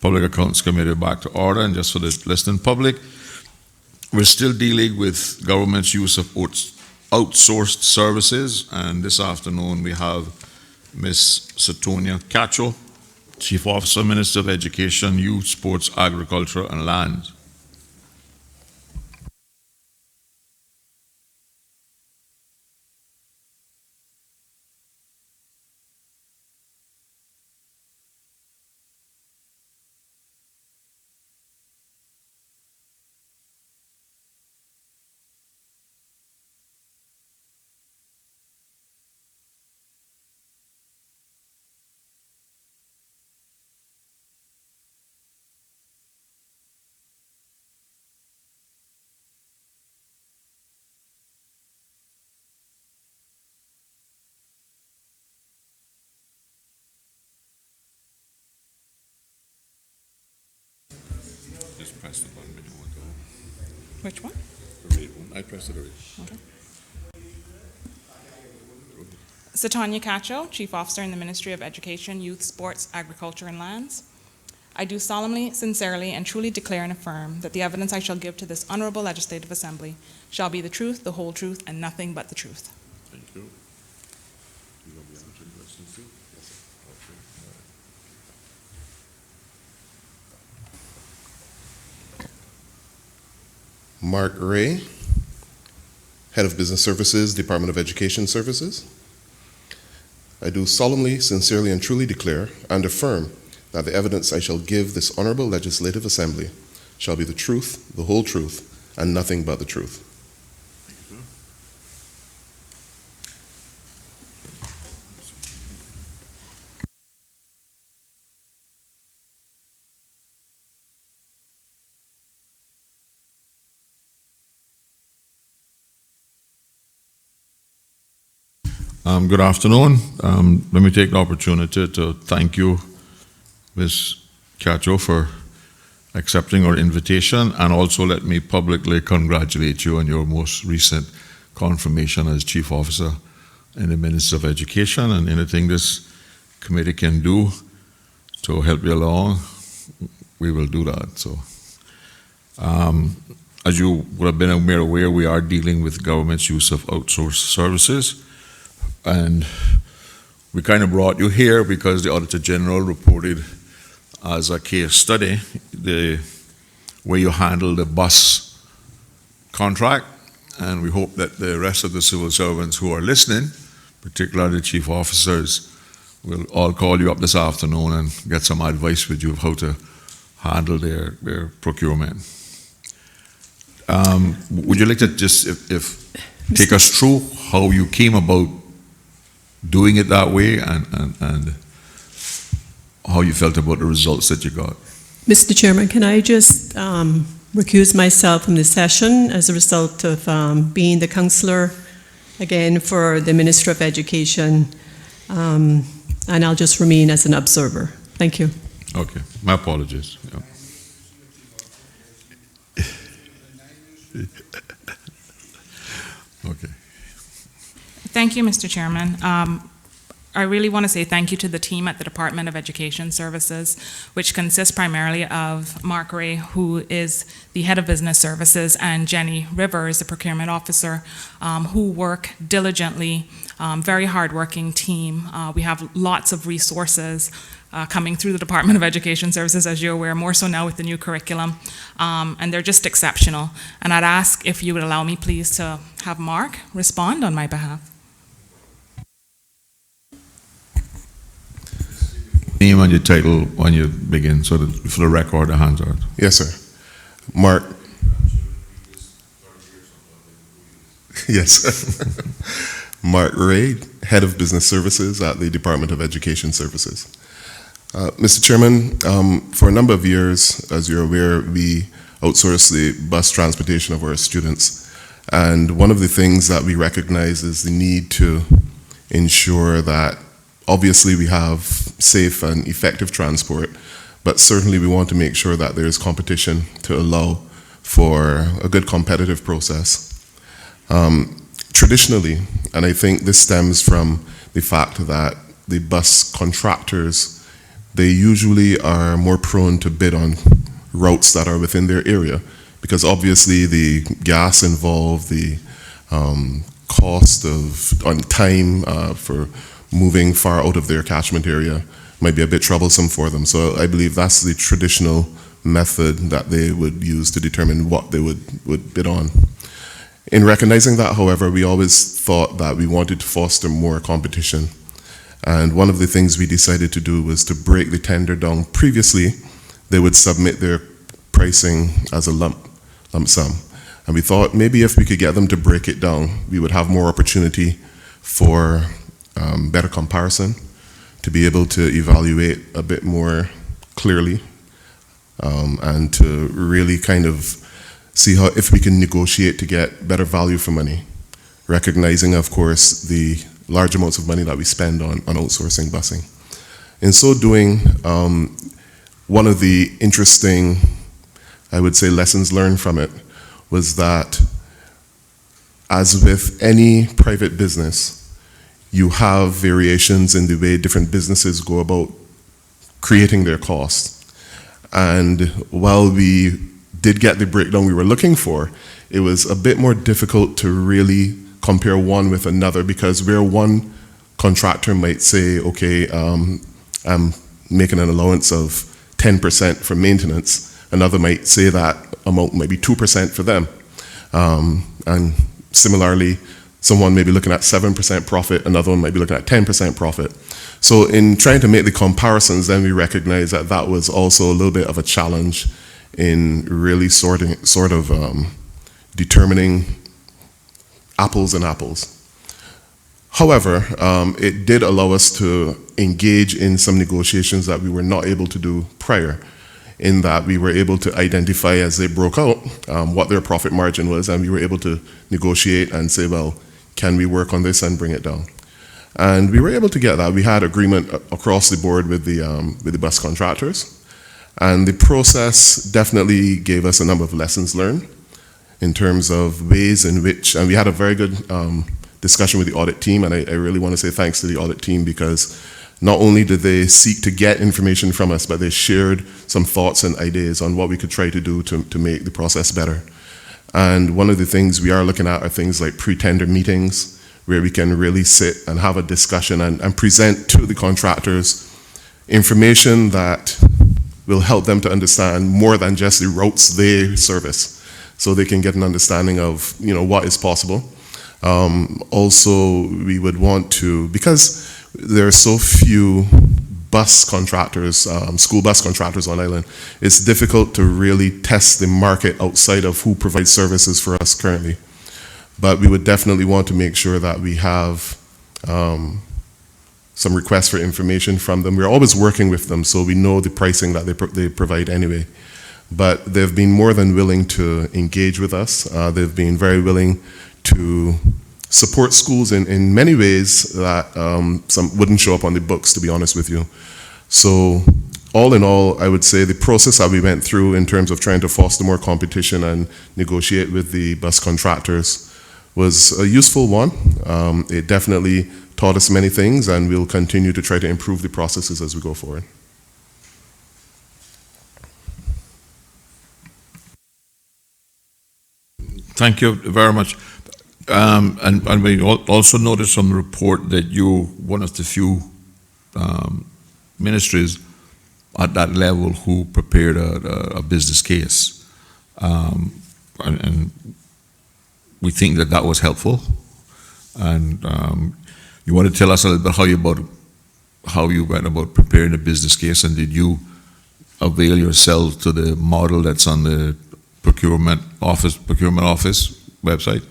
Public Accounts Committee back to order, and just for the listening public, we're still dealing with government's use of outsourced services, and this afternoon we have Ms. Satonia Cacho, Chief Officer, Minister of Education, Youth, Sports, Agriculture, and Lands. Just press the button when you want to. Which one? The red one. I pressed it already. Okay. Satonia Cacho, Chief Officer in the Ministry of Education, Youth, Sports, Agriculture, and Lands. I do solemnly, sincerely, and truly declare and affirm that the evidence I shall give to this Honorable Legislative Assembly shall be the truth, the whole truth, and nothing but the truth. Thank you. You want me to answer questions too? Yes, sir. Okay. Mark Ray, Head of Business Services, Department of Education Services. I do solemnly, sincerely, and truly declare and affirm that the evidence I shall give this Honorable Legislative Assembly shall be the truth, the whole truth, and nothing but the truth. Thank you, sir. Good afternoon. Let me take the opportunity to thank you, Ms. Cacho, for accepting our invitation, and also let me publicly congratulate you on your most recent confirmation as Chief Officer in the Ministry of Education, and anything this committee can do to help you along, we will do that. So, as you would have been made aware, we are dealing with government's use of outsourced services. And we kind of brought you here because the Auditor General reported as a case study the way you handle the bus contract, and we hope that the rest of the civil servants who are listening, particularly the chief officers, will all call you up this afternoon and get some advice with you of how to handle their procurement. Would you like to just if take us through how you came about doing it that way, and how you felt about the results that you got? Mr. Chairman, can I just recuse myself from the session as a result of being the councillor again for the Minister of Education, and I'll just remain as an observer. Thank you. Okay, my apologies. Yeah. Okay. Thank you, Mr. Chairman. I really want to say thank you to the team at the Department of Education Services, which consists primarily of Mark Ray, who is the Head of Business Services, and Jenny Rivers, the Procurement Officer, who work diligently, very hardworking team. We have lots of resources coming through the Department of Education Services, as you're aware, more so now with the new curriculum, and they're just exceptional. And I'd ask if you would allow me, please, to have Mark respond on my behalf. Name and your title when you begin, so that for the record, the hands are. Yes, sir. Mark. Yes. Mark Ray, Head of Business Services at the Department of Education Services. Mr. Chairman, for a number of years, as you're aware, we outsource the bus transportation of our students. And one of the things that we recognize is the need to ensure that obviously we have safe and effective transport, but certainly we want to make sure that there is competition to allow for a good competitive process. Traditionally, and I think this stems from the fact that the bus contractors they usually are more prone to bid on routes that are within their area, because obviously the gas involved, the cost of on time for moving far out of their catchment area might be a bit troublesome for them. So I believe that's the traditional method that they would use to determine what they would bid on. In recognizing that, however, we always thought that we wanted to foster more competition. And one of the things we decided to do was to break the tender down. Previously, they would submit their pricing as a lump sum. And we thought maybe if we could get them to break it down, we would have more opportunity for better comparison, to be able to evaluate a bit more clearly, and to really kind of see how if we can negotiate to get better value for money, recognizing, of course, the large amounts of money that we spend on outsourcing busing. In so doing, one of the interesting, I would say, lessons learned from it was that, as with any private business, you have variations in the way different businesses go about creating their costs. And while we did get the breakdown we were looking for, it was a bit more difficult to really compare one with another, because where one contractor might say, okay, I'm making an allowance of 10% for maintenance, another might say that amount might be 2% for them. And similarly, someone may be looking at 7% profit, another one might be looking at 10% profit. So in trying to make the comparisons, then we recognize that that was also a little bit of a challenge in really determining apples and apples. However, it did allow us to engage in some negotiations that we were not able to do prior, in that we were able to identify as they broke out what their profit margin was, and we were able to negotiate and say, well, can we work on this and bring it down? And we were able to get that. We had agreement across the board with the bus contractors, and the process definitely gave us a number of lessons learned in terms of ways in which, and we had a very good discussion with the audit team, and I really want to say thanks to the audit team, because not only did they seek to get information from us, but they shared some thoughts and ideas on what we could try to do to make the process better. And one of the things we are looking at are things like pre-tender meetings, where we can really sit and have a discussion and present to the contractors information that will help them to understand more than just the routes they service, so they can get an understanding of, you know, what is possible. Also, we would want to, because there are so few bus contractors, school bus contractors on island, it's difficult to really test the market outside of who provides services for us currently. But we would definitely want to make sure that we have some requests for information from them. We're always working with them, so we know the pricing that they provide anyway. But they've been more than willing to engage with us. They've been very willing to support schools in many ways that some wouldn't show up on the books, to be honest with you. So all in all, I would say the process that we went through in terms of trying to foster more competition and negotiate with the bus contractors was a useful one. It definitely taught us many things, and we'll continue to try to improve the processes as we go forward. Thank you very much. And we also noticed from the report that you're one of the few ministries at that level who prepared a business case. And we think that that was helpful. And you want to tell us a little bit how you went about preparing a business case, and did you avail yourself to the model that's on the procurement office website?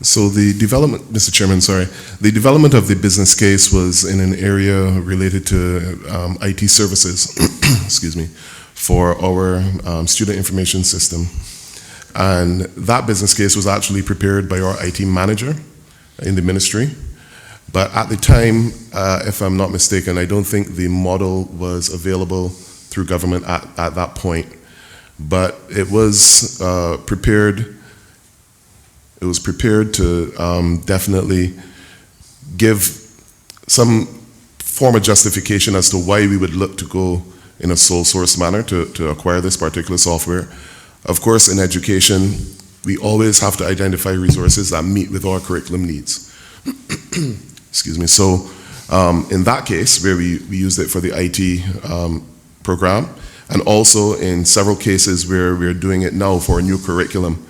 So the development, Mr. Chairman, sorry, the development of the business case was in an area related to IT services, excuse me, for our student information system. And that business case was actually prepared by our IT manager in the ministry. But at the time, if I'm not mistaken, I don't think the model was available through government at that point. But it was prepared. It was prepared to definitely give some form a justification as to why we would look to go in a sole source manner to acquire this particular software. Of course, in education, we always have to identify resources that meet with our curriculum needs. Excuse me. So in that case, where we used it for the IT program, and also in several cases where we're doing it now for a new curriculum,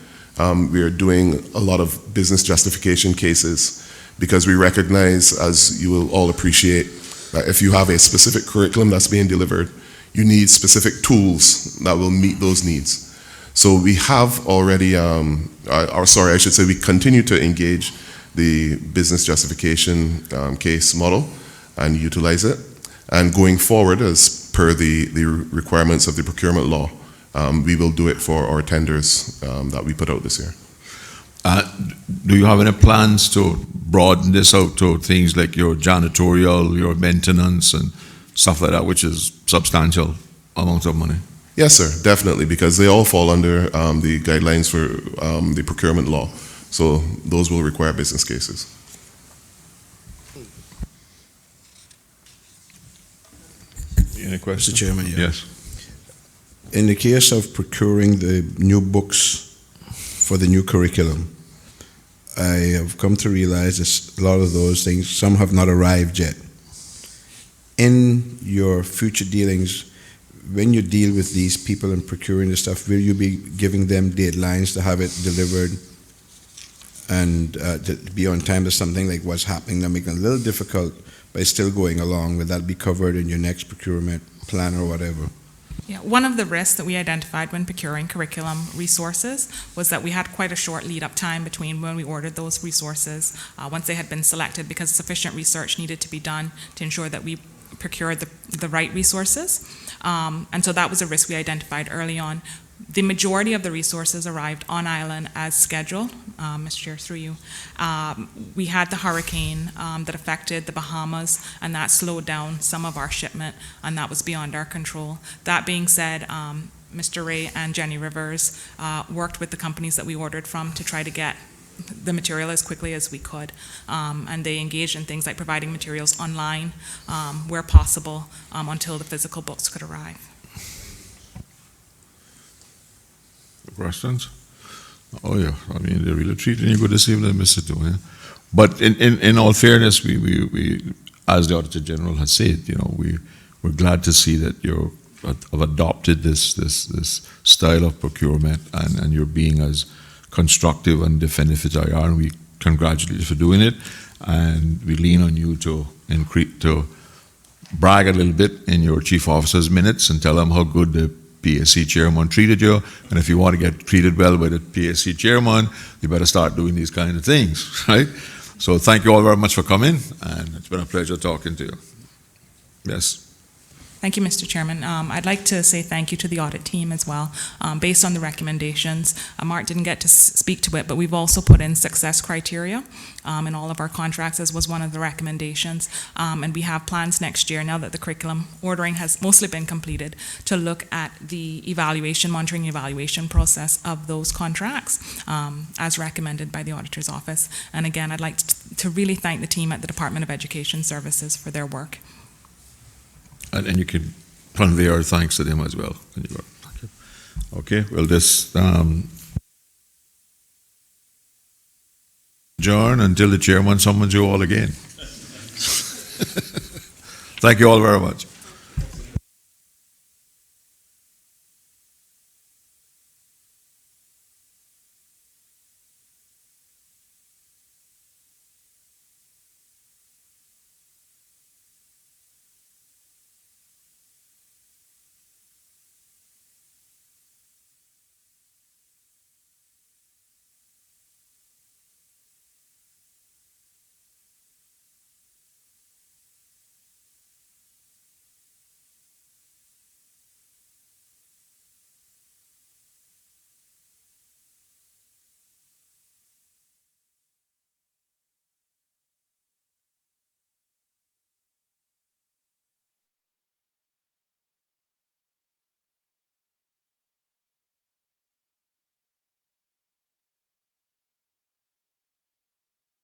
we are doing a lot of business justification cases because we recognize, as you will all appreciate, that if you have a specific curriculum that's being delivered, you need specific tools that will meet those needs. So we have already, we continue to engage the business justification case model and utilize it. And going forward, as per the requirements of the procurement law, we will do it for our tenders that we put out this year. Do you have any plans to broaden this out to things like your janitorial, your maintenance, and stuff like that, which is substantial amounts of money? Yes, sir, definitely, because they all fall under the guidelines for the procurement law. So those will require business cases. Any questions? Mr. Chairman, yeah. Yes. In the case of procuring the new books for the new curriculum, I have come to realize that a lot of those things, some have not arrived yet. In your future dealings, when you deal with these people and procuring the stuff, will you be giving them deadlines to have it delivered and to be on time to something like what's happening that making it a little difficult by still going along? Will that be covered in your next procurement plan or whatever? Yeah, one of the risks that we identified when procuring curriculum resources was that we had quite a short lead-up time between when we ordered those resources, once they had been selected, because sufficient research needed to be done to ensure that we procured the right resources. And so that was a risk we identified early on. The majority of the resources arrived on island as scheduled. Mr. Chair, through you. We had the hurricane that affected the Bahamas, and that slowed down some of our shipment, and that was beyond our control. That being said, Mr. Ray and Jenny Rivers worked with the companies that we ordered from to try to get the material as quickly as we could. And they engaged in things like providing materials online where possible until the physical books could arrive. Questions? Oh yeah, I mean they're really treating you good this evening, Mr. Too, yeah? But in all fairness, we as the Auditor General has said, you know, we're glad to see that you have adopted this style of procurement and you're being as constructive and definitive as I are, and we congratulate you for doing it, and we lean on you to brag a little bit in your chief officer's minutes and tell them how good the PSC chairman treated you, and if you want to get treated well by the PSC chairman, you better start doing these kind of things, right? So thank you all very much for coming, and it's been a pleasure talking to you. Yes. Thank you, Mr. Chairman. I'd like to say thank you to the audit team as well. Based on the recommendations, Mark didn't get to speak to it, but we've also put in success criteria in all of our contracts, as was one of the recommendations. And we have plans next year, now that the curriculum ordering has mostly been completed, to look at the monitoring evaluation process of those contracts as recommended by the Auditor's Office. And again, I'd like to really thank the team at the Department of Education Services for their work. And you can convey our thanks to them as well. Thank you. Okay, well, this adjourn until the chairman summons you all again. Thank you all very much.